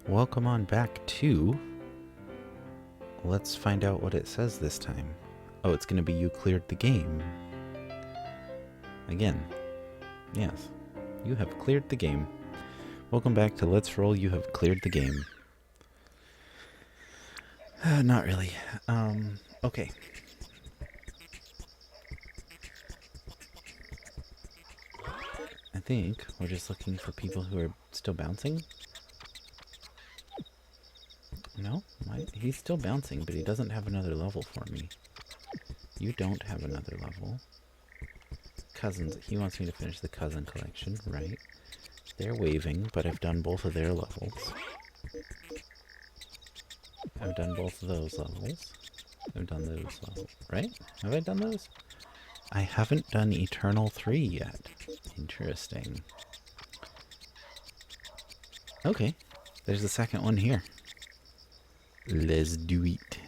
Welcome on back to... Let's find out what it says this time. Oh, it's going to be you cleared the game. Again. Yes. You have cleared the game. Welcome back to Let's Roll. You have cleared the game. Not really. Okay. I think we're just looking for people who are still bouncing. No? He's still bouncing, but he doesn't have another level for me. You don't have another level. Cousins. He wants me to finish the cousin collection, right? They're waving, but I've done both of their levels. I've done both of those levels. I've done those levels, right? Have I done those? I haven't done Eternal 3 yet. Interesting. Okay. There's the second one here. Let's do it.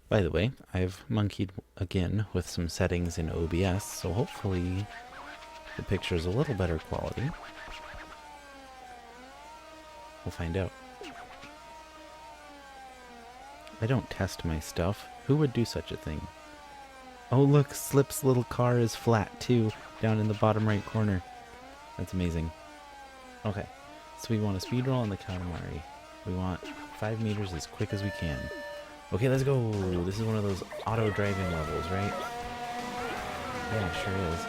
By the way, I've monkeyed again with some settings in OBS, so hopefully the picture's a little better quality. We'll find out. I don't test my stuff. Who would do such a thing? Oh look, Slip's little car is flat too, down in the bottom right corner. That's amazing. Okay, so we want a speed roll on the Katamari. We want 5 meters as quick as we can. Okay, let's go. This is one of those auto driving levels, right? Yeah, it sure is.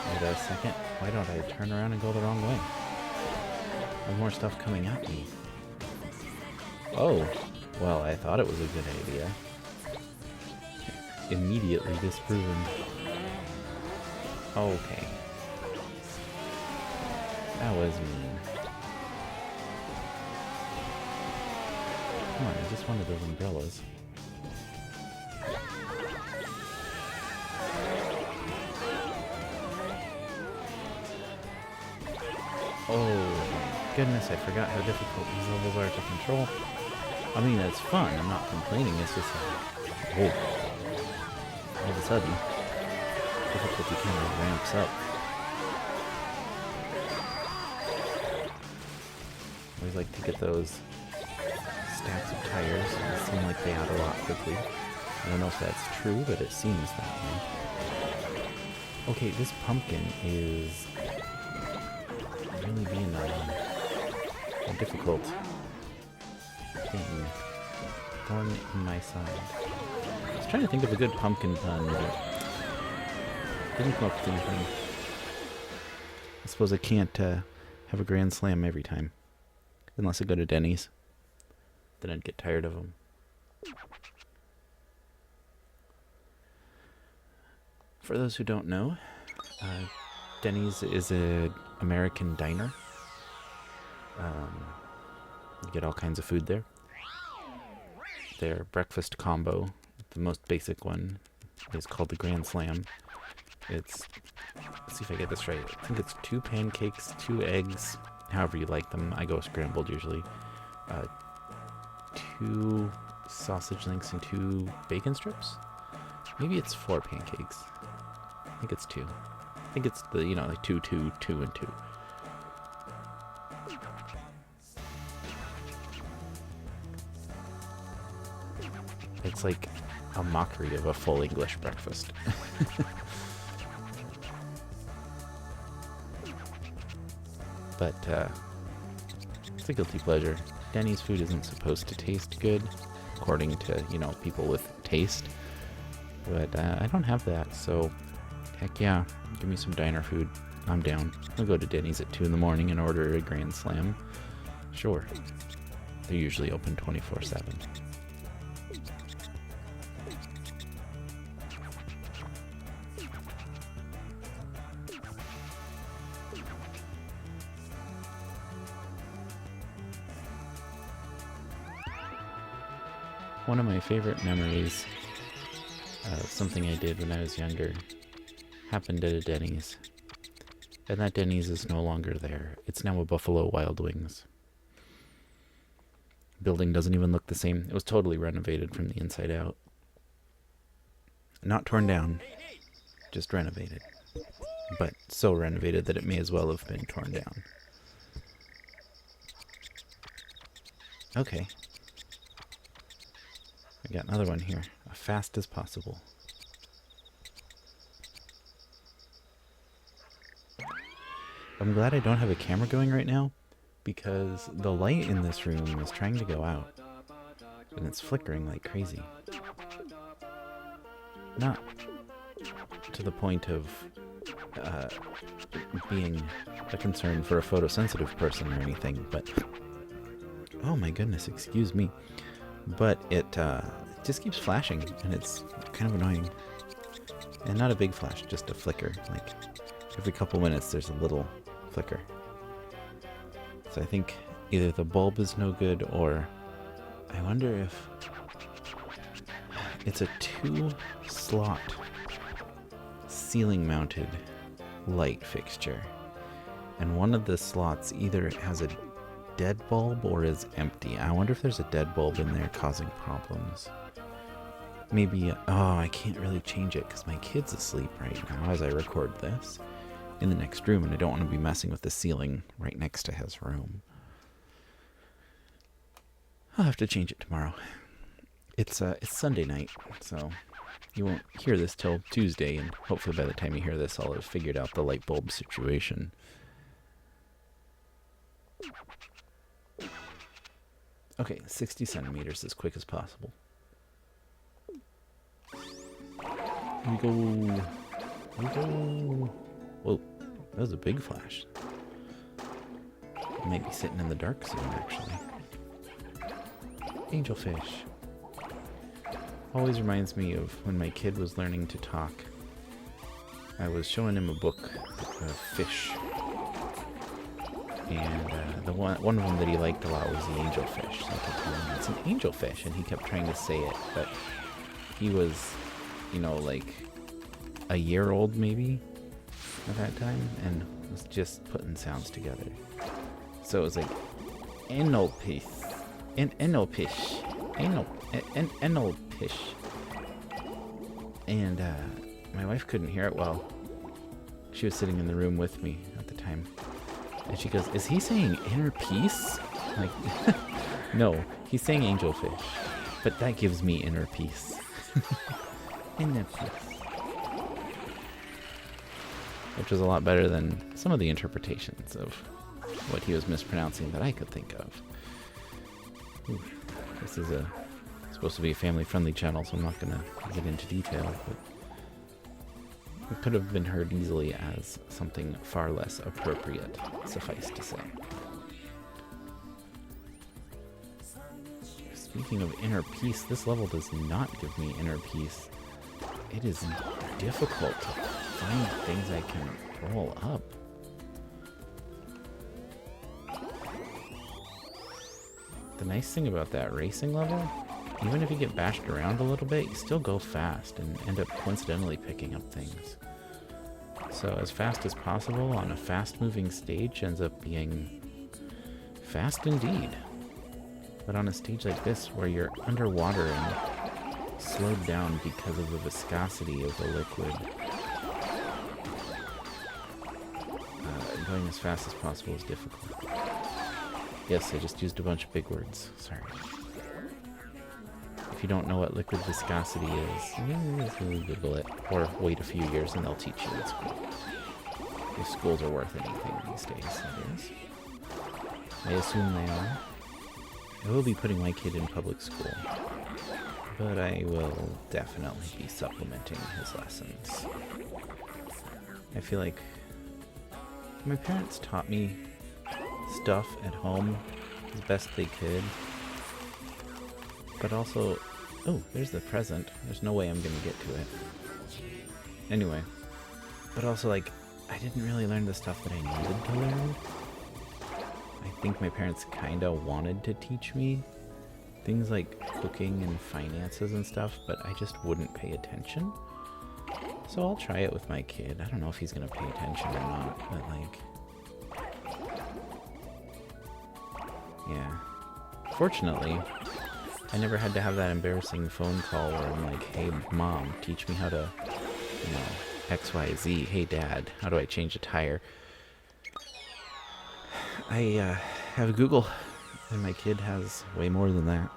Wait a second. Why don't I turn around and go the wrong way? There's more stuff coming at me. Oh. Well, I thought it was a good idea. Immediately disproven. Okay. That was mean. Come on, I just wanted those umbrellas. Oh my goodness, I forgot how difficult these levels are to control. I mean, it's fun, I'm not complaining, it's just like, oh, all of a sudden, difficulty kind of ramps up. I always like to get those stacks of tires, they seem like they add a lot quickly. I don't know if that's true, but it seems that way. Okay, this pumpkin is really being a difficult thing. Thorn in my side. I was trying to think of a good pumpkin pun, but didn't come up with anything. I suppose I can't have a grand slam every time. Unless I go to Denny's. Then I'd get tired of them. For those who don't know, Denny's is an American diner. You get all kinds of food there. Their breakfast combo, the most basic one, is called the Grand Slam. It's, let's see if I get this right, I think it's 2 pancakes, 2 eggs, however you like them. I go scrambled usually. 2 sausage links and 2 bacon strips. Maybe it's 4 pancakes. I think it's 2. I think it's the, like 2, 2, 2, and 2. It's like a mockery of a full English breakfast. but it's a guilty pleasure. Denny's food isn't supposed to taste good, according to, you know, people with taste. But I don't have that, so heck yeah, give me some diner food. I'm down. I'll go to Denny's at 2 in the morning and order a Grand Slam. Sure. They're usually open 24/7. One of my favorite memories of something I did when I was younger happened at a Denny's. And that Denny's is no longer there. It's now a Buffalo Wild Wings. Building doesn't even look the same. It was totally renovated from the inside out. Not torn down, just renovated. But so renovated that it may as well have been torn down. Okay. I got another one here. As fast as possible. I'm glad I don't have a camera going right now, because the light in this room is trying to go out, and it's flickering like crazy. Not to the point of being a concern for a photosensitive person or anything, but oh my goodness, excuse me. But it just keeps flashing, and it's kind of annoying. And not a big flash, just a flicker. Like every couple minutes there's a little flicker. So I think either the bulb is no good, or I wonder if it's a 2-slot ceiling mounted light fixture, and one of the slots either has a dead bulb or is empty. I wonder if there's a dead bulb in there causing problems. Maybe, oh, I can't really change it because my kid's asleep right now as I record this in the next room, and I don't want to be messing with the ceiling right next to his room. I'll have to change it tomorrow. It's Sunday night, so you won't hear this till Tuesday, and hopefully by the time you hear this I'll have figured out the light bulb situation. Okay, 60 centimeters as quick as possible. Here we go. Here we go. Whoa, that was a big flash. I might be sitting in the dark soon, actually. Angelfish. Always reminds me of when my kid was learning to talk. I was showing him a book of fish. And the one of them that he liked a lot was the angelfish. So I kept telling him, it's an angelfish, and he kept trying to say it, but he was, you know, like a year old maybe at that time, and was just putting sounds together. So it was like enelpish, enelpish, enelpish, and my wife couldn't hear it well. She was sitting in the room with me at the time. And she goes, is he saying inner peace? Like, no, he's saying angelfish. But that gives me inner peace. Inner peace. Which was a lot better than some of the interpretations of what he was mispronouncing that I could think of. Ooh, this is supposed to be a family-friendly channel, so I'm not going to get into detail, but it could have been heard easily as something far less appropriate, suffice to say. Speaking of inner peace, this level does not give me inner peace. It is difficult to find things I can roll up. The nice thing about that racing level, even if you get bashed around a little bit, you still go fast and end up coincidentally picking up things. So as fast as possible on a fast-moving stage ends up being fast indeed. But on a stage like this, where you're underwater and slowed down because of the viscosity of the liquid, going as fast as possible is difficult. Yes, I just used a bunch of big words. Sorry. If you don't know what liquid viscosity is, Google it, or wait a few years and they'll teach you. It's cool. If schools are worth anything these days, that is. I assume they are. I will be putting my kid in public school, but I will definitely be supplementing his lessons. I feel like my parents taught me stuff at home as best they could, but also, oh, there's the present. There's no way I'm gonna get to it. Anyway, but also, like, I didn't really learn the stuff that I needed to learn. I think my parents kinda wanted to teach me things like cooking and finances and stuff, but I just wouldn't pay attention. So I'll try it with my kid. I don't know if he's gonna pay attention or not, but like, yeah. Fortunately, I never had to have that embarrassing phone call where I'm like, hey mom, teach me how to, you know, XYZ. Hey dad, how do I change a tire? I have Google, and my kid has way more than that.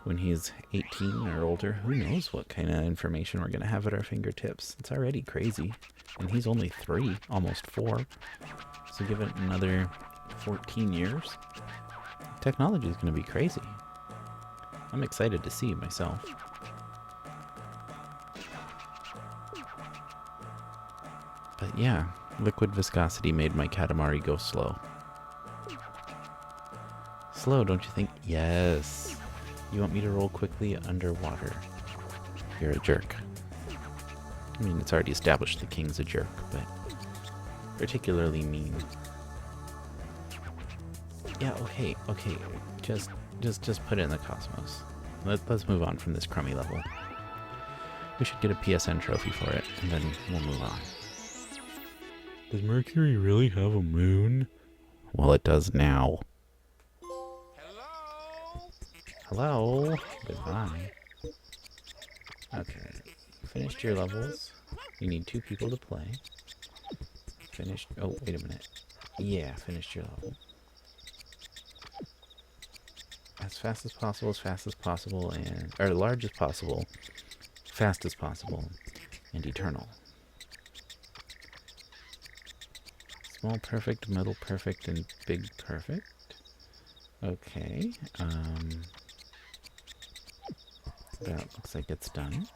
When he's 18 or older, who knows what kind of information we're going to have at our fingertips. It's already crazy. And he's only 3, almost 4. So give it another 14 years. Technology is going to be crazy. I'm excited to see myself. But yeah, liquid viscosity made my Katamari go slow. Slow, don't you think? Yes. You want me to roll quickly underwater? You're a jerk. I mean, it's already established the king's a jerk, but particularly mean. Yeah, okay. Just put it in the cosmos. Let's move on from this crummy level. We should get a PSN trophy for it, and then we'll move on. Does Mercury really have a moon? Well, it does now. Hello? Goodbye. Okay. Finished your levels. You need 2 people to play. Finished. Oh, wait a minute. Yeah, finished your level. As fast as possible, and... or large as possible, fast as possible, and eternal. Small perfect, middle perfect, and big perfect. Okay, that looks like it's done.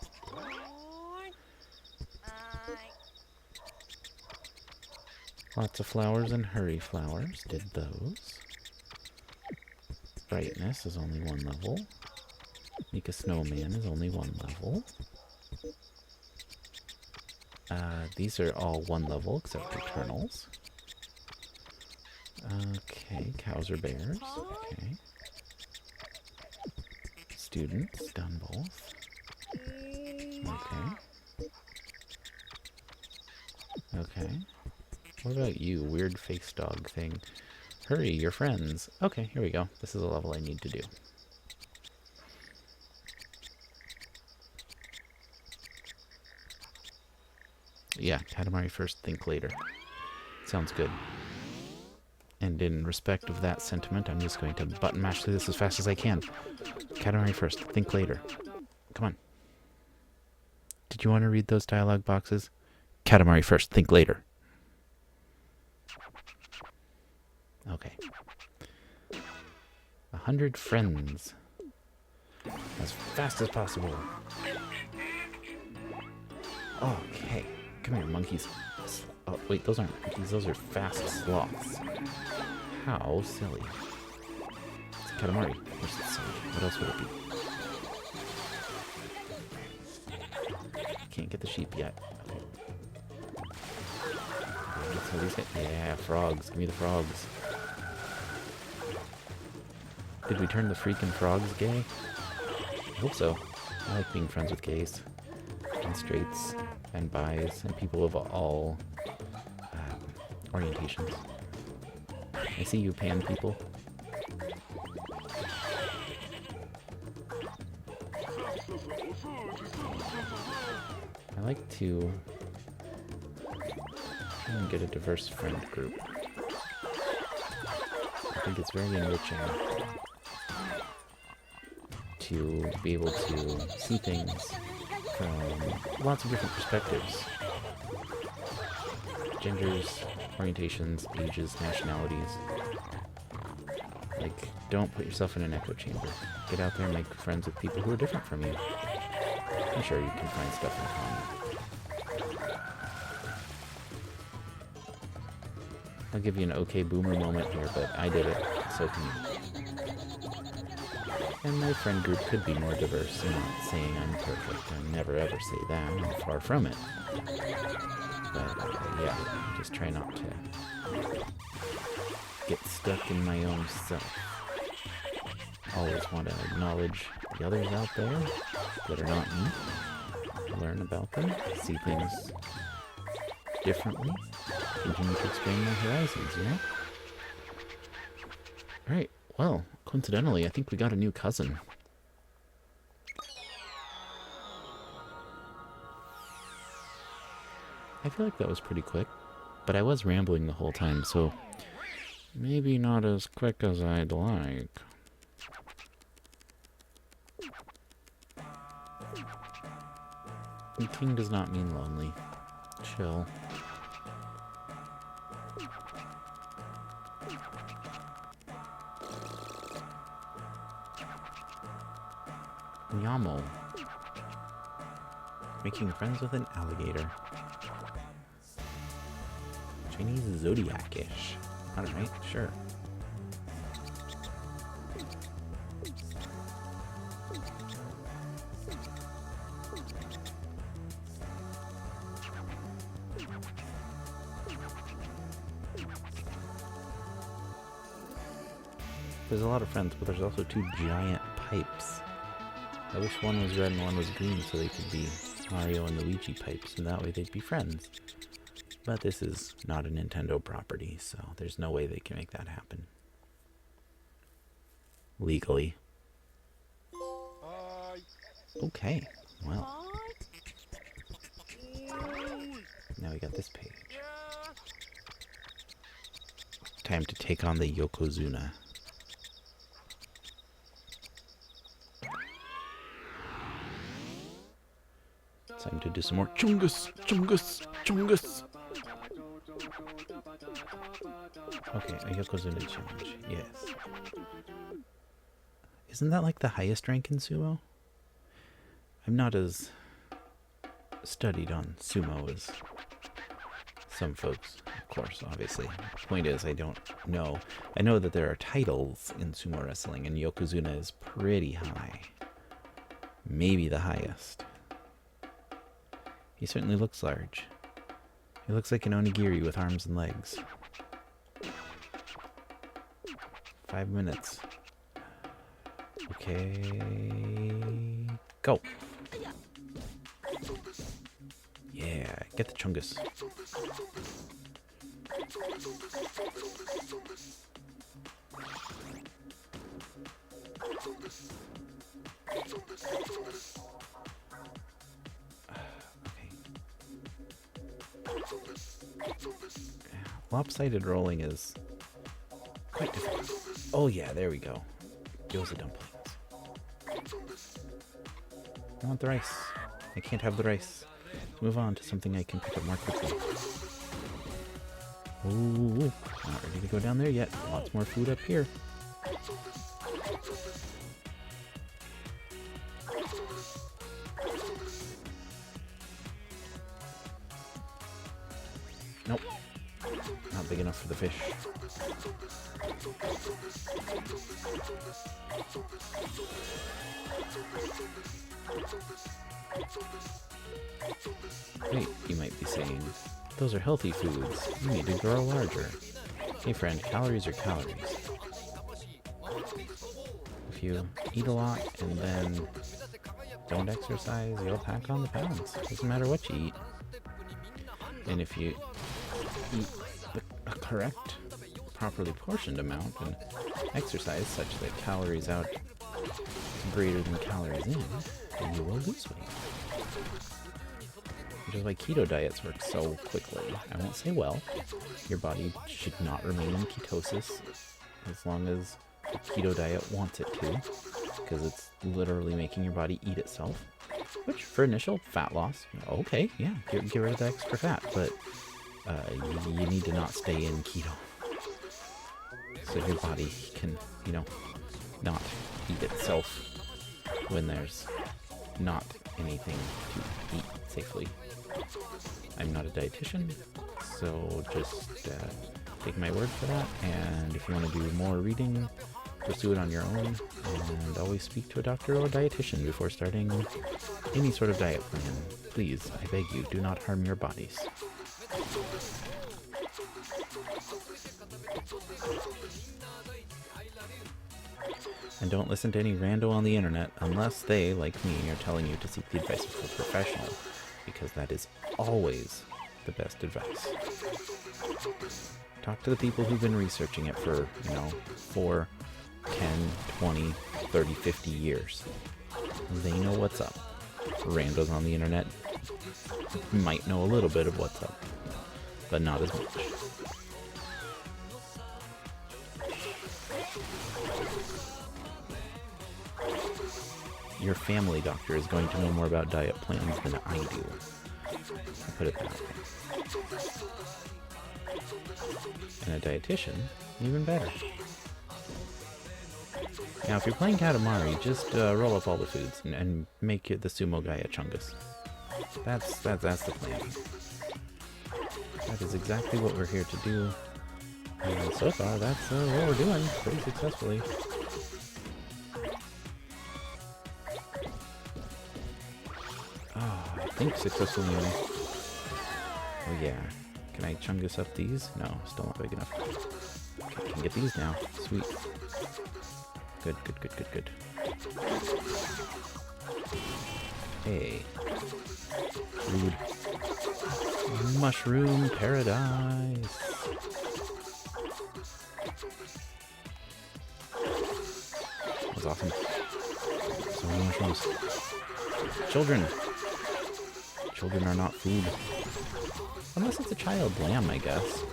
Lots of flowers and hurry flowers, did those. Brightness is only 1 level. Make a snowman is only 1 level. These are all 1 level except Eternals. Okay, cows or bears. Okay. Students, done both. Okay. Okay. What about you, weird face dog thing? Hurry, your friends. Okay, here we go. This is a level I need to do. Yeah, Katamari first, think later. Sounds good. And in respect of that sentiment, I'm just going to button mash through this as fast as I can. Katamari first, think later. Come on. Did you want to read those dialogue boxes? Katamari first, think later. Okay. 100 friends. As fast as possible. Okay. Come here, monkeys. Oh, wait, those aren't monkeys. Those are fast sloths. How silly. It's Katamari. Where's the silly? What else would it be? Can't get the sheep yet. Okay. Yeah, frogs. Give me the frogs. Did we turn the freaking frogs gay? I hope so. I like being friends with gays. And straights. And bis. And people of all orientations. I see you, pan people. I like to try and get a diverse friend group. I think it's very enriching to be able to see things from lots of different perspectives. genders, orientations, ages, nationalities. Like, don't put yourself in an echo chamber. Get out there and make friends with people who are different from you. I'm sure you can find stuff in common. I'll give you an okay boomer moment here, but I did it, so can you. And my friend group could be more diverse. I'm not saying I'm perfect. I never ever say that. I'm far from it. But yeah, just try not to get stuck in my own self. Always want to acknowledge the others out there that are not me. Learn about them, see things differently, continue to expand my horizons, you know? Alright, well, coincidentally, I think we got a new cousin. I feel like that was pretty quick, but I was rambling the whole time, so maybe not as quick as I'd like. And king does not mean lonely. Chill. Nyamo. Making friends with an alligator. Chinese zodiac-ish. Alright, sure. There's a lot of friends, but there's also two giant pipes. I wish one was red and one was green so they could be Mario and Luigi pipes, and that way they'd be friends. But this is not a Nintendo property, so there's no way they can make that happen. Legally. Okay, well. Now we got this page. Time to take on the Yokozuna. Time to do some more chungus, chungus, chungus. Okay, a Yokozuna challenge, yes. Isn't that like the highest rank in sumo? I'm not as studied on sumo as some folks, of course, obviously. The point is, I don't know. I know that there are titles in sumo wrestling, and Yokozuna is pretty high. Maybe the highest. He certainly looks large. He looks like an onigiri with arms and legs. 5 minutes. Okay. Go. Yeah, get the chungus. Lopsided rolling is quite difficult. Oh yeah, there we go. Gyoza dumplings. I want the rice. I can't have the rice. Let's move on to something I can pick up more quickly. Ooh, not ready to go down there yet. Lots more food up here. Nope. Not big enough for the fish. Wait, you might be saying, those are healthy foods. You need to grow larger. Hey friend, calories are calories. If you eat a lot and then don't exercise, you'll pack on the pounds. Doesn't matter what you eat. And if you eat a correct, properly portioned amount and exercise such that calories out greater than calories in, then you will lose weight. Which is why keto diets work so quickly. I won't say well. Your body should not remain in ketosis as long as the keto diet wants it to, because it's literally making your body eat itself. Which, for initial fat loss, okay, yeah, get rid of the extra fat, but you need to not stay in keto. So your body can, you know, not eat itself when there's not anything to eat safely. I'm not a dietitian, so just take my word for that. And if you want to do more reading, pursue it on your own. And always speak to a doctor or dietitian before starting any sort of diet plan. Please, I beg you, do not harm your bodies. And don't listen to any rando on the internet unless they, like me, are telling you to seek the advice of a professional, because that is always the best advice. Talk to the people who've been researching it for, 4, 10, 20, 30, 50 years. They know what's up. Randos on the internet might know a little bit of what's up, but not as much. Your family doctor is going to know more about diet plans than I do. I'll put it that way. And a dietitian, even better. Now, if you're playing Katamari, just roll up all the foods and make it the sumo guy a Chungus. That's the plan. That is exactly what we're here to do. And so far, that's what we're doing pretty successfully. Oh, I think successfully anyway. Oh yeah. Can I Chungus up these? No, still not big enough. Okay, can get these now. Sweet. Good, good, good, good, good. Hey. Rude. Mushroom paradise. That was awesome. So many mushrooms. Children. Children are not food. Unless it's a child lamb, I guess.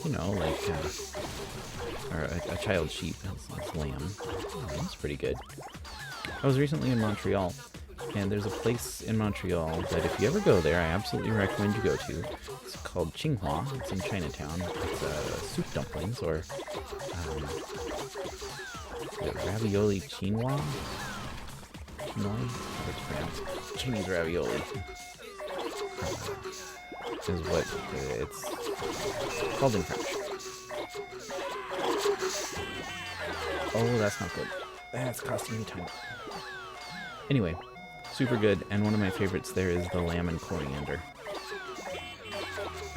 You know, like, or a child sheep. That's lamb. That's pretty good. I was recently in Montreal, and there's a place in Montreal that if you ever go there, I absolutely recommend you go to. It's called Tsinghua. It's in Chinatown. It's soup dumplings, or ravioli chinois? Chinois? How it's pronounced? Chinese ravioli. Is what it's called in French. Oh, that's not good. That's costing me time. Anyway, super good, and one of my favorites there is the lamb and coriander.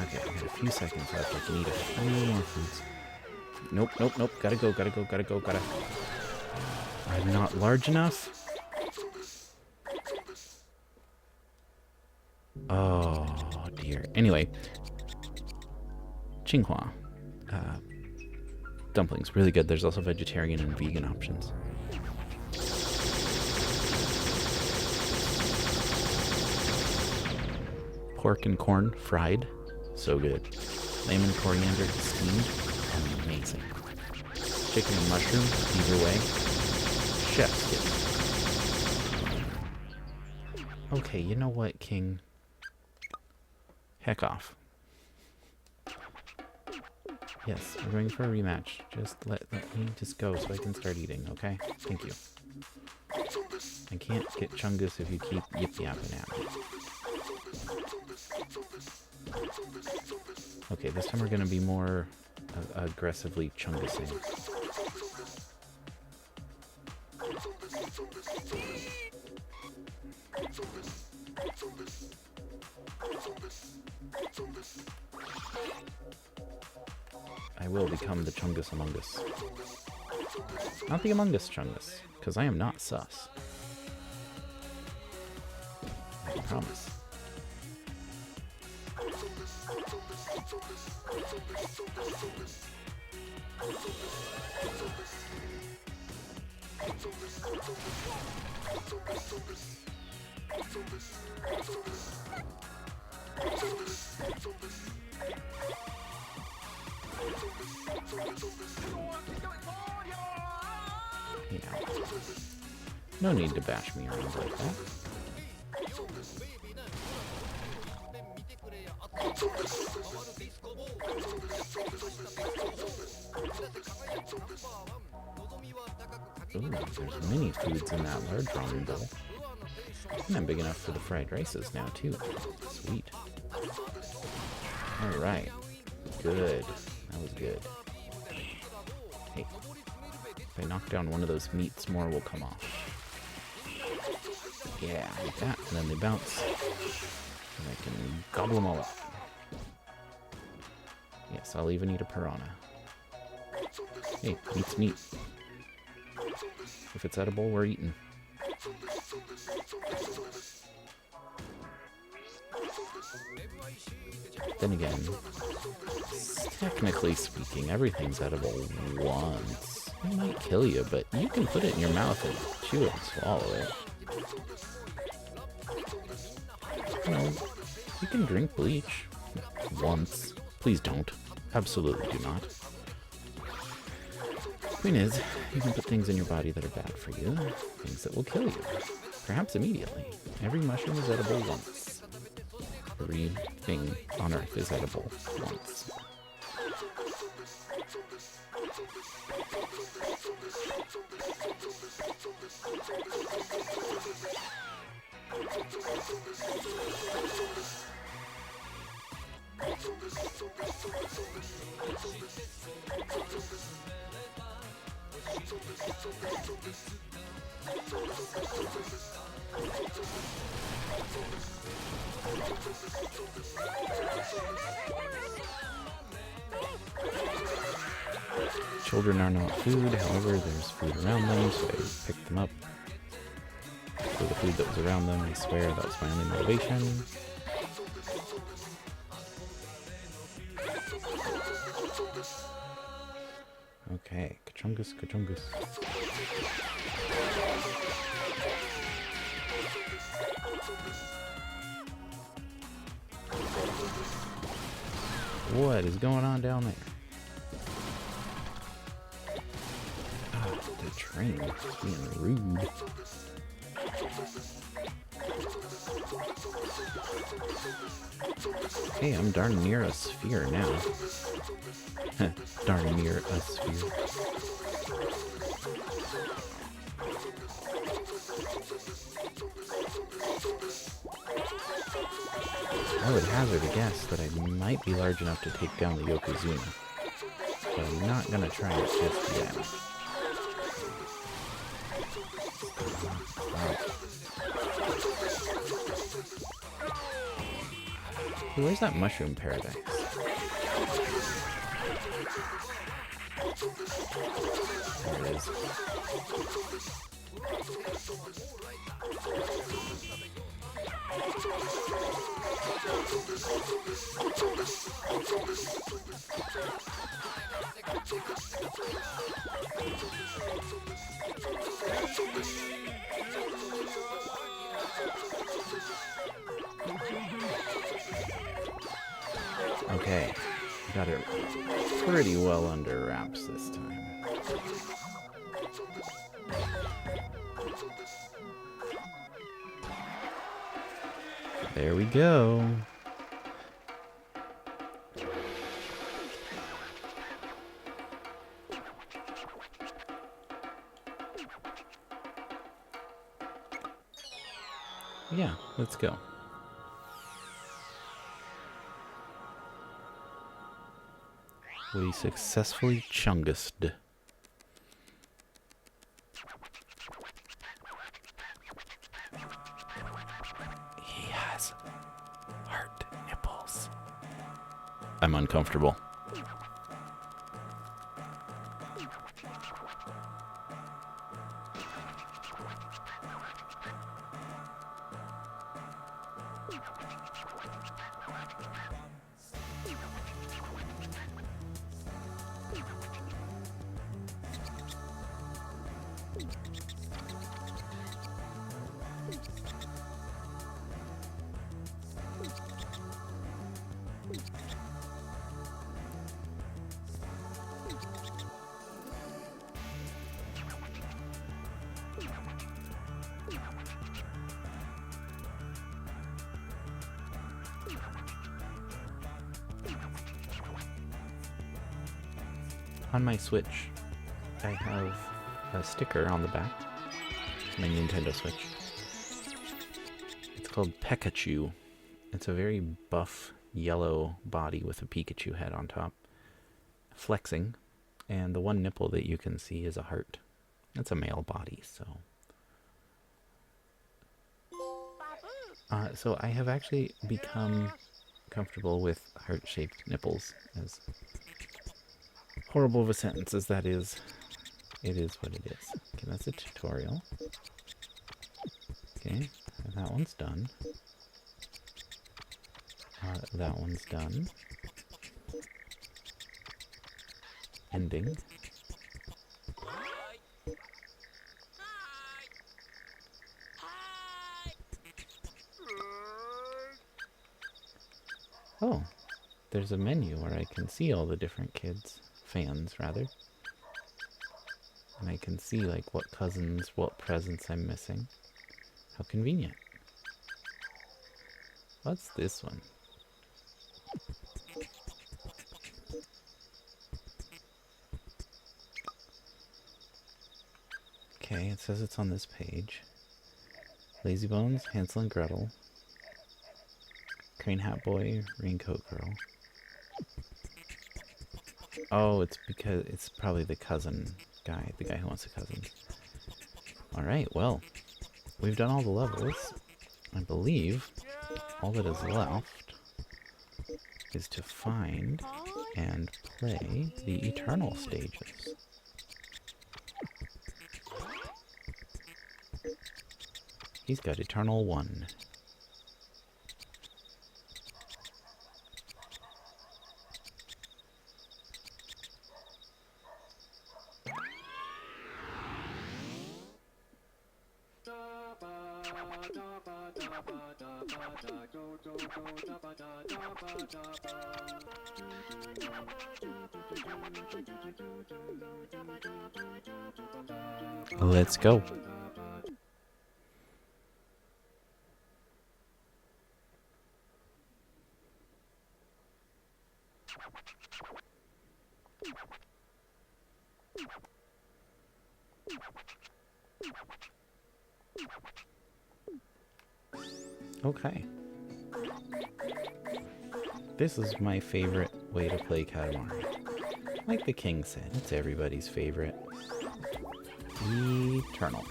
Okay, I got a few seconds left. I can eat a few more foods. Nope, nope, nope. Gotta go, gotta go, gotta go, gotta... I'm not large enough? Oh, dear. Anyway. Tsinghua. Dumplings, really good. There's also vegetarian and vegan options. Pork and corn fried, so good. Lamb and coriander steamed, amazing. Chicken and mushroom, either way, chef's kiss. Okay, you know what, King? Heck off. Yes, we're going for a rematch. Just let me just go so I can start eating, okay? Thank you. I can't get Chungus if you keep yip-yapping at me. Okay, this time we're going to be more aggressively Chungusing. I will become the Chungus Among Us. Not the Among Us Chungus, because I am not sus. I promise. You know, no need to bash me around like that. Ooh, there's many foods in that large ramen bowl. And I'm big enough for the fried rices now, too. Sweet. Alright. Good. That was good. Hey. If I knock down one of those meats, more will come off. Yeah, like that. And then they bounce. And I can gobble them all up. Yes, I'll even eat a piranha. Hey, meat's meat. If it's edible, we're eating. Then again, technically speaking, everything's edible once. It might kill you, but you can put it in your mouth and chew it and swallow it. You know, you can drink bleach once. Please don't. Absolutely do not. Point is, you can put things in your body that are bad for you, things that will kill you, perhaps immediately. Every mushroom is edible once. Every thing on Earth is edible once. Children are not food, however, there's food around them, so I picked them up. For the food that was around them, I swear that was my only motivation. Okay, Kachungus, Kachungus. What is going on down there? Ah, the train is being rude. Hey, I'm darn near a sphere now. Darn near a sphere. I would hazard a guess that I might be large enough to take down the Yokozuna, but I'm not gonna try it just yet. Hey, where's that mushroom paradise? There it is. Okay, got it pretty well under wraps this time. There we go. Yeah, let's go. We successfully chungused. He has hard nipples. I'm uncomfortable. On my Switch, I have a sticker on the back. My Nintendo Switch. It's called Pikachu. It's a very buff yellow body with a Pikachu head on top, flexing, and the one nipple that you can see is a heart. It's a male body, so. So I have actually become comfortable with heart-shaped nipples, as horrible of a sentence as that is. It is what it is. Okay, that's a tutorial. Okay, that one's done. That one's done. Ending. Oh, there's a menu where I can see all the different kids, fans rather. And I can see like what cousins, what presents I'm missing. How convenient. What's this one? Okay, it says it's on this page. Lazy Bones, Hansel and Gretel. Crane Hat Boy, Raincoat Girl. Oh, it's because it's probably the cousin guy, the guy who wants a cousin. Alright, well, we've done all the levels. I believe all that is left is to find and play the Eternal stages. He's got Eternal 1. Let's go. Okay. This is my favorite way to play Katamari. Like the king said, it's everybody's favorite. Eternal.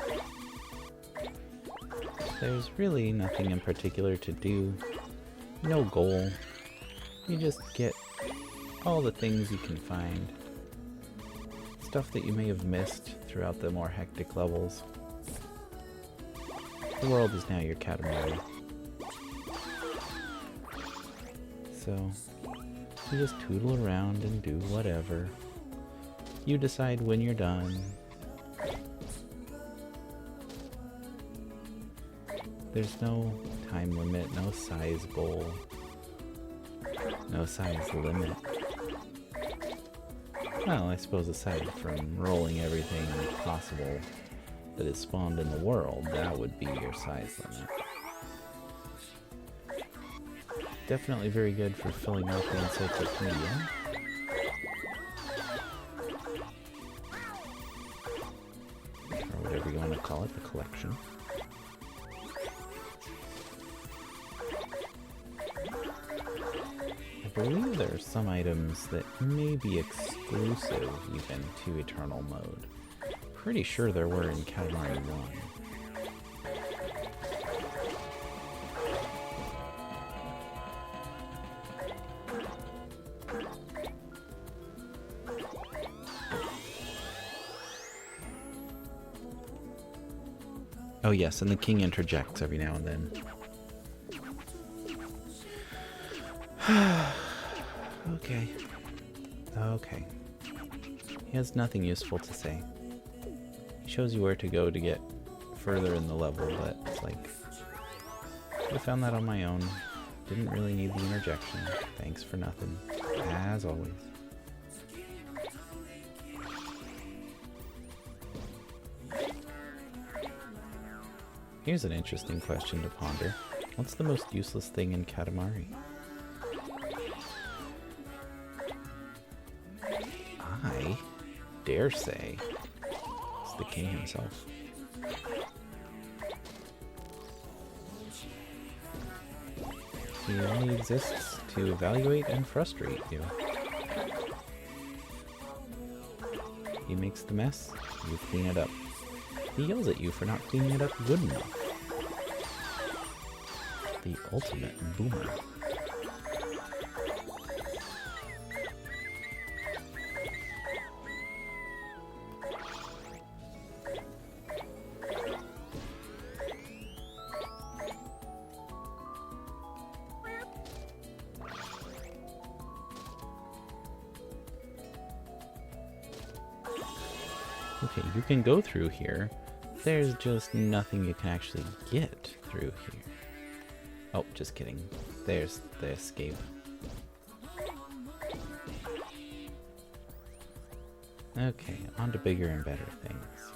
There's really nothing in particular to do. No goal. You just get all the things you can find. Stuff that you may have missed throughout the more hectic levels. The world is now your Katamari. So, you just tootle around and do whatever. You decide when you're done. There's no time limit, no size goal, no size limit. Well, I suppose aside from rolling everything possible that is spawned in the world, that would be your size limit. Definitely very good for filling out the encyclopedia. Or whatever you want to call it, the collection. I believe there are some items that may be exclusive even to Eternal Mode. Pretty sure there were in Katamari 1. Oh yes, and the king interjects every now and then. Okay. Okay. He has nothing useful to say. He shows you where to go to get further in the level, but it's like, could have found that on my own. Didn't really need the interjection. Thanks for nothing, as always. Here's an interesting question to ponder. What's the most useless thing in Katamari? I dare say. It's the king himself. He only exists to evaluate and frustrate you. He makes the mess, you clean it up. He yells at you for not cleaning it up good enough. The ultimate boomer. Okay, you can go through here. There's just nothing you can actually get through here. Oh, just kidding. There's the escape. Okay, on to bigger and better things.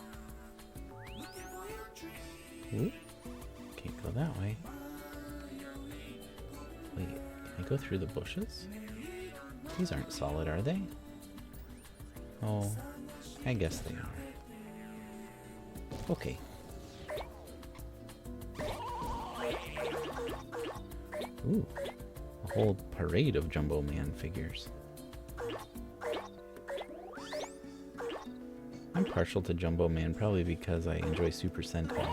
Ooh, can't go that way. Wait, can I go through the bushes? These aren't solid, are they? Oh, I guess they are. Okay. Ooh, a whole parade of Jumbo Man figures. I'm partial to Jumbo Man probably because I enjoy Super Sentai.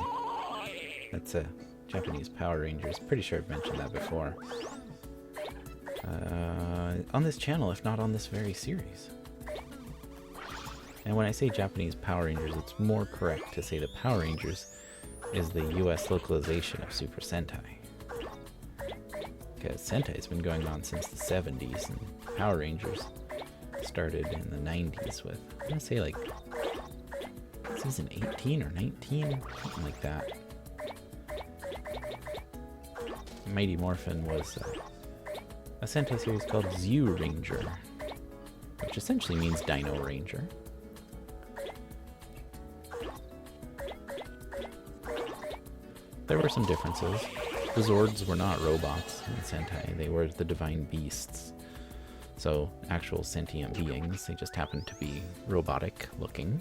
That's a Japanese Power Rangers. Pretty sure I've mentioned that before. On this channel, if not on this very series. And when I say Japanese Power Rangers, it's more correct to say the Power Rangers is the US localization of Super Sentai. Because Sentai's been going on since the 70s, and Power Rangers started in the 90s with, I'm gonna say like, season 18 or 19? Something like that. Mighty Morphin was a Sentai series called Zyu Ranger, which essentially means Dino Ranger. There were some differences. The Zords were not robots in Sentai, they were the divine beasts. So, actual sentient beings, they just happened to be robotic looking.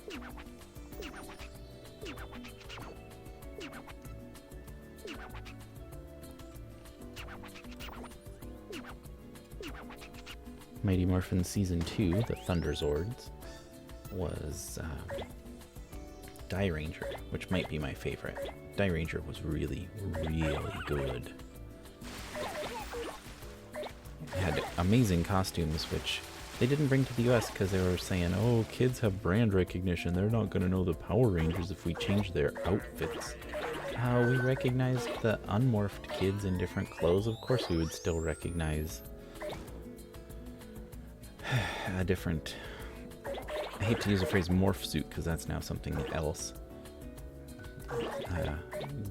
Mighty Morphin Season 2, the Thunder Zords, was Die Ranger, which might be my favorite. Die Ranger was really, really good. It had amazing costumes, which they didn't bring to the US because they were saying, oh, kids have brand recognition. They're not going to know the Power Rangers if we change their outfits. We recognized the unmorphed kids in different clothes. Of course we would still recognize a different... I hate to use the phrase morph suit because that's now something else.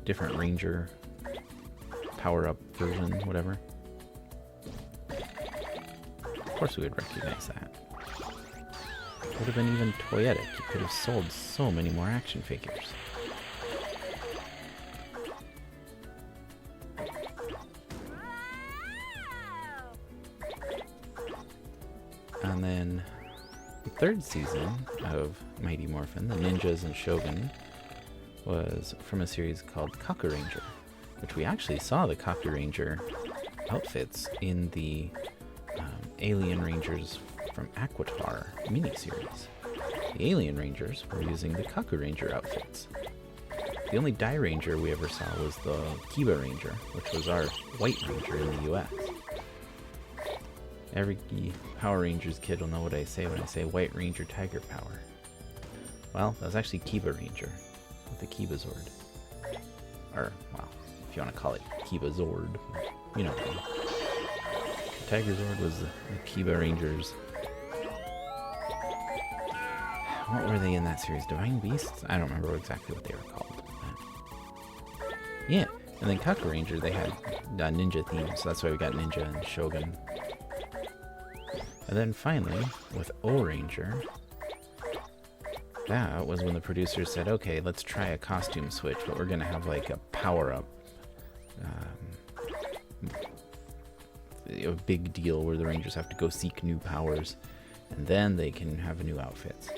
Different Ranger power-up version, whatever. Of course we would recognize that. It would have been even toyetic. You could have sold so many more action figures. And then the third season of Mighty Morphin, the Ninjas and Shogun, was from a series called Kaku Ranger, which we actually saw the Kaku Ranger outfits in the Alien Rangers from Aquatar miniseries. The Alien Rangers were using the Kaku Ranger outfits. The only Die Ranger we ever saw was the Kiba Ranger, which was our White Ranger in the US. Every Power Rangers kid will know what I say when I say White Ranger Tiger Power. Well, that was actually Kiba Ranger. With the Kiba Zord. Or, well, if you want to call it Kiba Zord, you know what I mean. Tiger Zord was the Kiba Rangers. What were they in that series? Divine Beasts? I don't remember exactly what they were called. But yeah, and then Kaku Ranger, they had ninja themes, so that's why we got Ninja and Shogun. And then finally, with O Ranger, that was when the producers said, okay, let's try a costume switch, but we're going to have like a power-up, a big deal where the Rangers have to go seek new powers, and then they can have new outfits.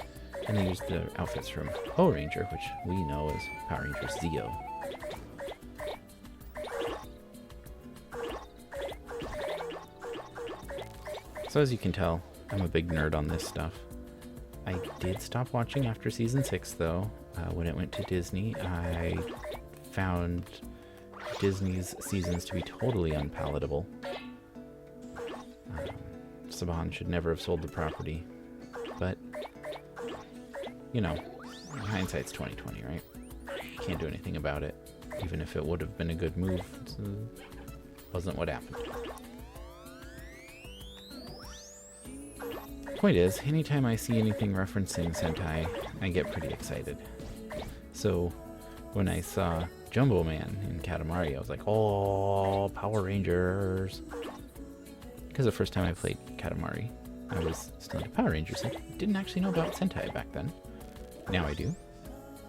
And they used the outfits from Power Ranger, which we know as Power Ranger Zeo. So as you can tell, I'm a big nerd on this stuff. I did stop watching after season 6, though. When it went to Disney, I found Disney's seasons to be totally unpalatable. Saban should never have sold the property, but you know, hindsight's 20/20, right? Can't do anything about it. Even if it would have been a good move, it wasn't what happened. Point is, anytime I see anything referencing Sentai, I get pretty excited. So when I saw Jumbo Man in Katamari, I was like, oh, Power Rangers. Because the first time I played Katamari, I was still into Power Rangers. I didn't actually know about Sentai back then. Now I do.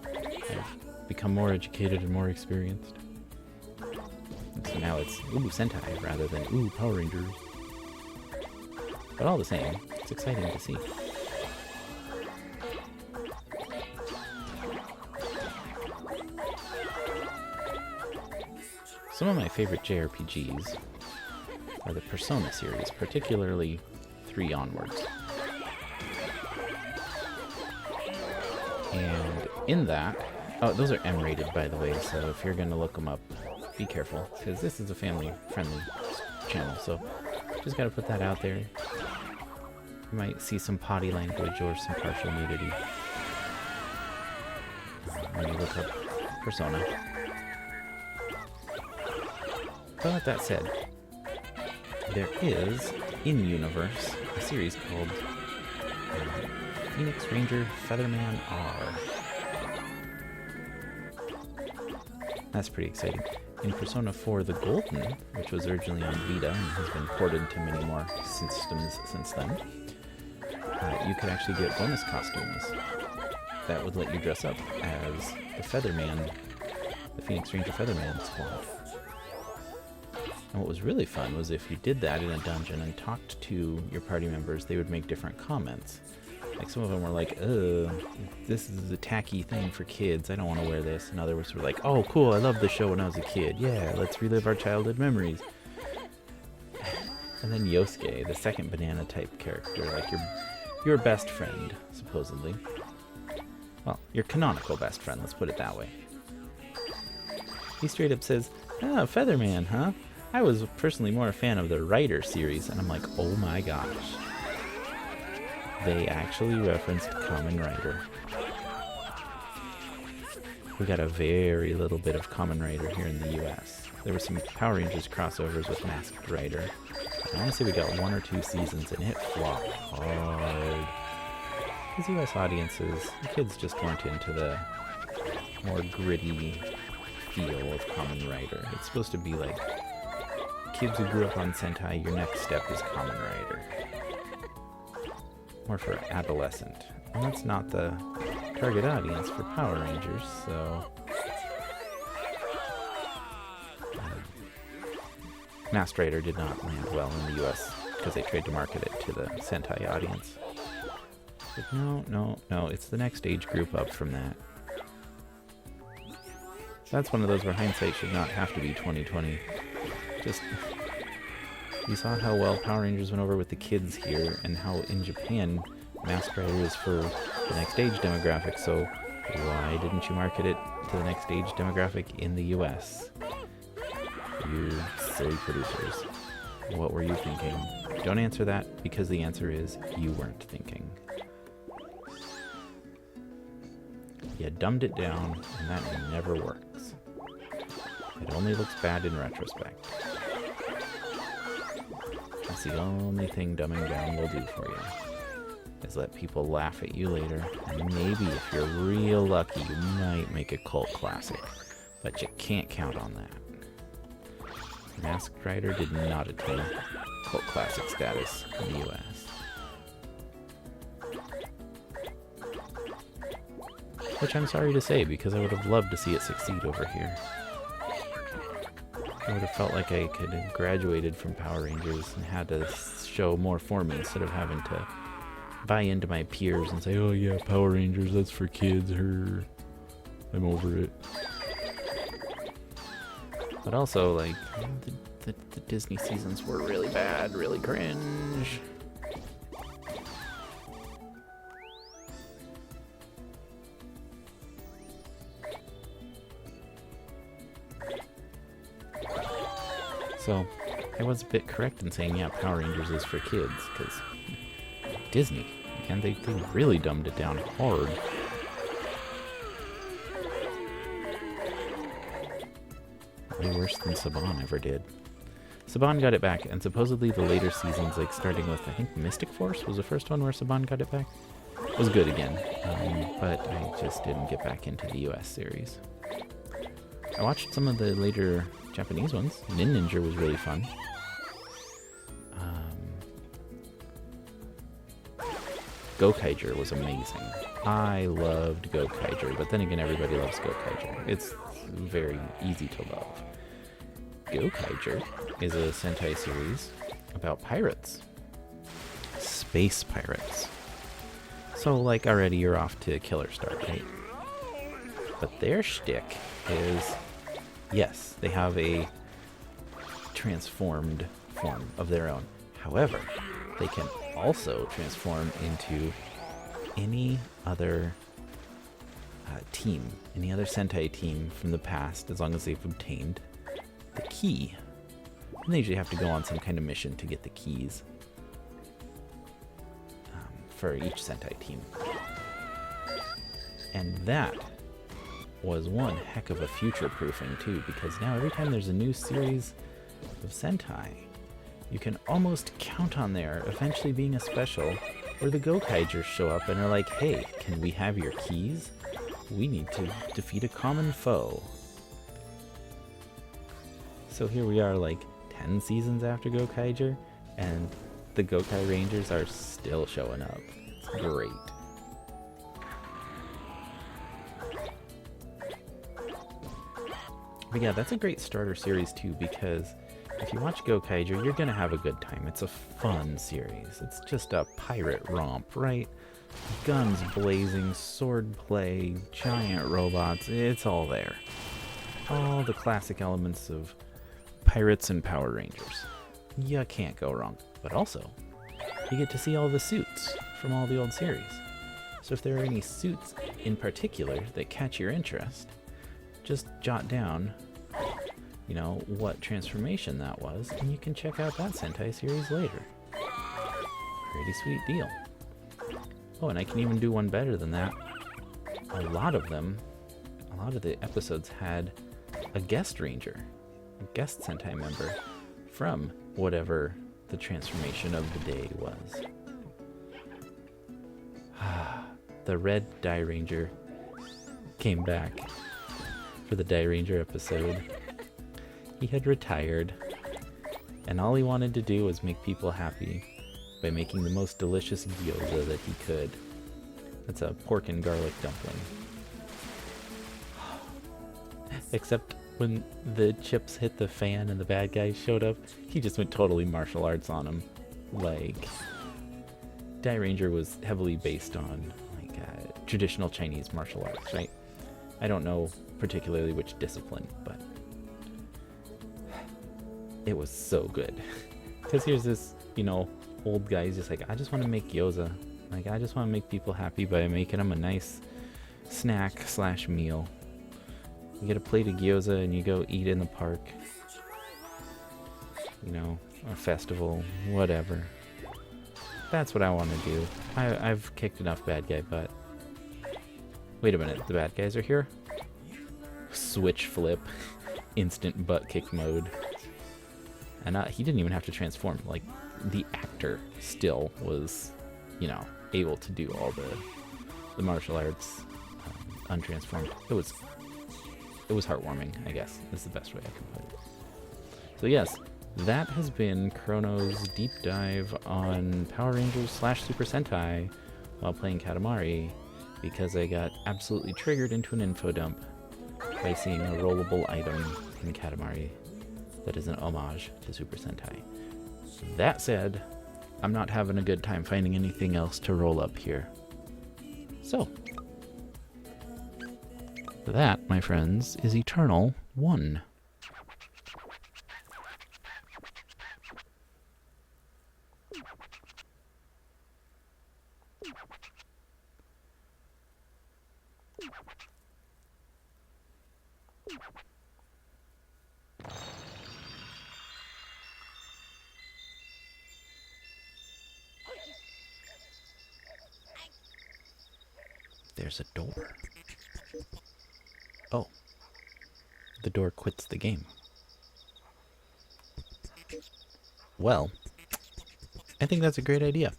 I've become more educated and more experienced. And so now it's, ooh, Sentai rather than, ooh, Power Rangers. But all the same, it's exciting to see. Some of my favorite JRPGs are the Persona series, particularly 3 onwards. And in that, oh, those are M-rated, by the way, so if you're going to look them up, be careful, because this is a family-friendly channel, so just got to put that out there. You might see some potty language or some partial nudity when you look up Persona. But with that said, there is, in-universe, a series called Phoenix Ranger Featherman R. That's pretty exciting. In Persona 4 The Golden, which was originally on Vita and has been ported to many more systems since then, you could actually get bonus costumes that would let you dress up as the Featherman, the Phoenix Ranger Featherman squad. And what was really fun was if you did that in a dungeon and talked to your party members, they would make different comments. Like some of them were like, this is a tacky thing for kids, I don't want to wear this. And others were like, oh cool, I loved the show when I was a kid. Yeah, let's relive our childhood memories. And then Yosuke, the second banana type character, like your best friend, supposedly. Well, your canonical best friend, let's put it that way. He straight up says, ah, Featherman, huh? I was personally more a fan of the Rider series, and I'm like, oh my gosh. They actually referenced Kamen Rider. We got a very little bit of Kamen Rider here in the US. There were some Power Rangers crossovers with Masked Rider. I want to say we got 1 or 2 seasons, and it flopped hard. Because US audiences, the kids just weren't into the more gritty feel of Kamen Rider. It's supposed to be like, kids who grew up on Sentai, your next step is Kamen Rider. More for adolescent. And that's not the target audience for Power Rangers, so... Masked Rider did not land well in the US because they tried to market it to the Sentai audience. But no, it's the next age group up from that. That's one of those where hindsight should not have to be 20/20. Just, you saw how well Power Rangers went over with the kids here, and how in Japan, Masked Rider is for the next age demographic, so why didn't you market it to the next age demographic in the US? You silly producers. What were you thinking? Don't answer that, because the answer is, you weren't thinking. You dumbed it down, and that never works. It only looks bad in retrospect. That's the only thing dumbing down will do for you, is let people laugh at you later, and maybe if you're real lucky, you might make a cult classic, but you can't count on that. Masked Rider did not attain cult classic status in the US. Which I'm sorry to say, because I would have loved to see it succeed over here. I would have felt like I could have graduated from Power Rangers and had to show more for me instead of having to buy into my peers and say, oh yeah, Power Rangers, that's for kids, I'm over it. But also, like, the Disney seasons were really bad, really cringe. So, I was a bit correct in saying, yeah, Power Rangers is for kids, because Disney, and they really dumbed it down hard. Way worse than Saban ever did. Saban got it back, and supposedly the later seasons, like starting with, I think, Mystic Force was the first one where Saban got it back. It was good again, but I just didn't get back into the US series. I watched some of the later Japanese ones. Ninja was really fun. Gokaiger was amazing. I loved Gokaiger, but then again, everybody loves Gokaiger. It's very easy to love. Gokaiger is a Sentai series about pirates. Space pirates. So, like, already you're off to a killer start, right? But their shtick is, yes, they have a transformed form of their own. However, they can also transform into any other team, any other Sentai team from the past, as long as they've obtained the key. And they usually have to go on some kind of mission to get the keys for each Sentai team. And that was one heck of a future-proofing too, because now every time there's a new series of Sentai, you can almost count on there eventually being a special where the Gokaigers show up and are like, hey, can we have your keys? We need to defeat a common foe. So here we are, like 10 seasons after Gokaiger, and the Gokai Rangers are still showing up. It's great. But yeah, that's a great starter series too, because if you watch Gokaiger, you're gonna have a good time. It's a fun series. It's just a pirate romp, right? Guns blazing, sword play, giant robots, it's all there. All the classic elements of pirates and Power Rangers. You can't go wrong. But also, you get to see all the suits from all the old series. So if there are any suits in particular that catch your interest, just jot down, you know, what transformation that was, and you can check out that Sentai series later. Pretty sweet deal. Oh, and I can even do one better than that. A lot of the episodes had a guest ranger, a guest Sentai member from whatever the transformation of the day was. The Red Die Ranger came back for the Die Ranger episode. He had retired, and all he wanted to do was make people happy by making the most delicious gyoza that he could. That's a pork and garlic dumpling. Except when the chips hit the fan and the bad guys showed up, he just went totally martial arts on them. Like, Die Ranger was heavily based on like traditional Chinese martial arts, right? I don't know particularly which discipline, but it was so good. Because here's this, you know, old guy, he's just like, I just want to make gyoza. Like, I just want to make people happy by making them a nice snack / meal. You get a plate of gyoza and you go eat in the park. You know, a festival, whatever. That's what I want to do. I've kicked enough bad guy butt. Wait a minute, the bad guys are here? Switch flip. Instant butt kick mode. And he didn't even have to transform. Like, the actor still was, you know, able to do all the martial arts untransformed. It was heartwarming, I guess, is the best way I can put it. So yes, that has been Chrono's deep dive on Power Rangers / Super Sentai while playing Katamari, because I got absolutely triggered into an info dump by seeing a rollable item in Katamari that is an homage to Super Sentai. That said, I'm not having a good time finding anything else to roll up here. So, that, my friends, is Eternal 1. There's a door. Oh. The door quits the game. Well, I think that's a great idea.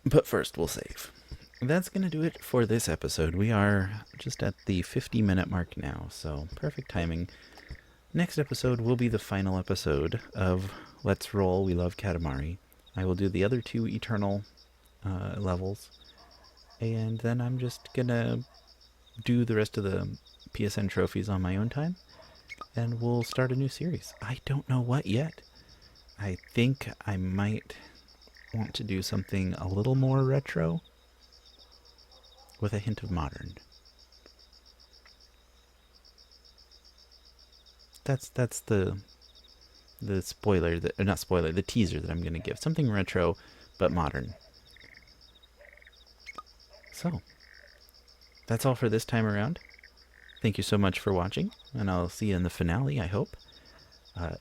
But first, we'll save. That's going to do it for this episode. We are just at the 50-minute mark now, so perfect timing. Next episode will be the final episode of Let's Roll We Love Katamari. I will do the other 2 Eternal levels, and then I'm just going to do the rest of the PSN trophies on my own time, and we'll start a new series. I don't know what yet. I think I might want to do something a little more retro with a hint of modern. That's the spoiler, not spoiler, the teaser that I'm going to give. Something retro but modern. So, that's all for this time around. Thank you so much for watching, and I'll see you in the finale, I hope.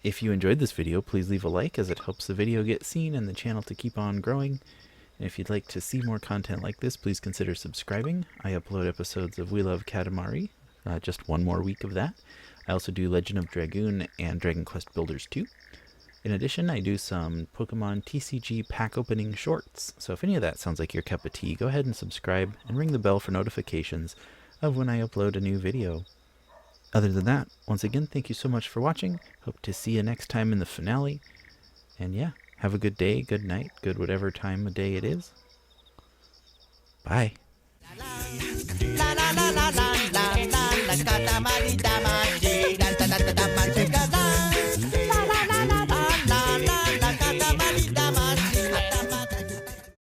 If you enjoyed this video, please leave a like, as it helps the video get seen and the channel to keep on growing. And if you'd like to see more content like this, please consider subscribing. I upload episodes of We Love Katamari, just one more week of that. I also do Legend of Dragoon and Dragon Quest Builders 2. In addition, I do some Pokemon TCG pack opening shorts. So if any of that sounds like your cup of tea, go ahead and subscribe and ring the bell for notifications of when I upload a new video. Other than that, once again, thank you so much for watching. Hope to see you next time in the finale. And yeah, have a good day, good night, good whatever time of day it is. Bye.